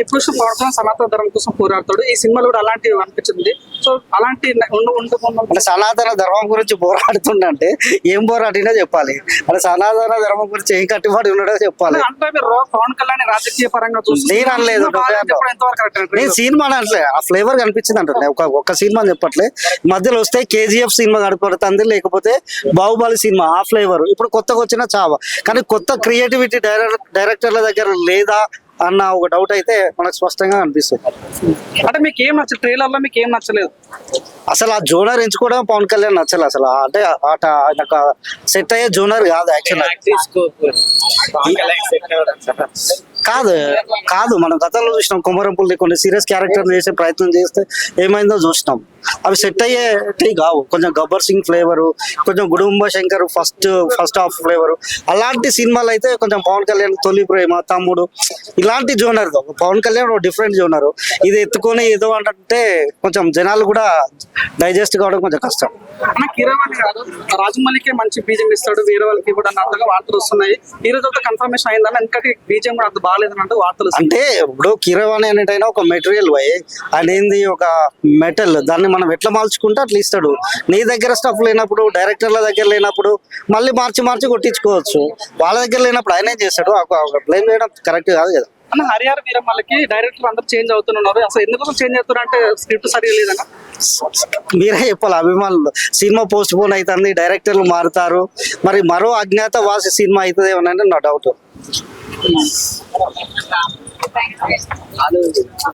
ఇప్పుడు పవన్ సనాతన ధర్మం కోసం పోరాడతాడు. ఈ సినిమాలో కూడా అలాంటివి అనిపించింది. సో అలాంటి అంటే సనాతన ధర్మం గురించి పోరాడుతుండంటే ఏం పోరాడినా చెప్పాలి. అంటే సనాతన ధర్మం గురించి ఏం కట్టుబడి ఉన్నాడో చెప్పాలి. అంటే మీరు పవన్ కళ్యాణ్ రాజకీయ పరంగా నేను అనలేదు, నేను సినిమా అనట్లే, ఆ ఫ్లేవర్ కనిపించింది అంటున్నా. ఒక సినిమా చెప్పట్లే, మధ్యలో వస్తే కేజీఎఫ్ సినిమా కనపడుతుంది, లేకపోతే బాహుబలి సినిమా ఆ ఫ్లేవర్. ఇప్పుడు కొత్తగా వచ్చిన చావా, కానీ కొత్త క్రియేటివిటీ డైరెక్టర్ల దగ్గర లేదా అన్న ఒక డౌట్ అయితే మనకు స్పష్టంగా అనిపిస్తుంది. అంటే మీకు ఏం నచ్చలేదు ట్రైలర్ లో? మీకు ఏం నచ్చలేదు అసలు? ఆ జోనర్ ఎంచుకోవడం పవన్ కళ్యాణ్ నచ్చలేదు అసలు. అంటే ఆయనకు సెట్ అయ్యే జోనర్ కాదు యాక్చువల్. కాదు కాదు మనం గతంలో చూసినాం, కొమరంపుల్లి కొన్ని సీరియస్ క్యారెక్టర్ చేసే ప్రయత్నం చేస్తే ఏమైందో చూసినాం. అవి సెట్ అయ్యేటి కావు. కొంచెం గబ్బర్ సింగ్ ఫ్లేవరు, కొంచెం Gudumba Shankar first half flavour, అలాంటి సినిమాలు అయితే కొంచెం పవన్ కళ్యాణ్ తొలి ప్రేమ, తమ్ముడు, ఇలాంటి genre. Pawan Kalyan different genre. ఇది ఎత్తుకొని ఏదో అంటే కొంచెం జనాలు కూడా డైజెస్ట్ కావడం కొంచెం కష్టం. కీరవాణి గారు రాజమౌళికే మంచి బీజం ఇస్తాడు, వేరే వాళ్ళకి కూడా అంతగా వార్తలు వస్తున్నాయి. ఈ రోజు కన్ఫర్మేషన్ అయిందని, ఎందుకంటే బీజం కూడా అంత బాగాలేదని అంటే వార్తలు. అంటే ఇప్పుడు కీరవాణి అనేటైనా ఒక మెటీరియల్ పోయి ఆయన ఏంది, ఒక మెటల్, దాన్ని మనం ఎట్లా మార్చుకుంటే అట్లా ఇస్తాడు. నీ దగ్గర స్టఫ్ లేనప్పుడు, డైరెక్టర్ల దగ్గర లేనప్పుడు మళ్ళీ మార్చి కొట్టించుకోవచ్చు. వాళ్ళ దగ్గర లేనప్పుడు ఆయన ఏం చేస్తాడు? బ్లేమ్ చేయడం కరెక్ట్ కాదు కదా. అన్న హరిహర వీరమ్మలకి డైరెక్టర్ అందరూ చేంజ్ అవుతున్నారు. అసలు ఎందుకోసం చేంజ్ అవుతున్నారు అంటే స్క్రిప్ట్ సరిగా లేదన్న మీరే చెప్పాలి. అభిమానులు సినిమా పోస్ట్ పోన్ అవుతుంది, డైరెక్టర్లు మారుతారు, మరి మరో అజ్ఞాత వాసి సినిమా అవుతుంది ఏమన్నా నా డౌట్.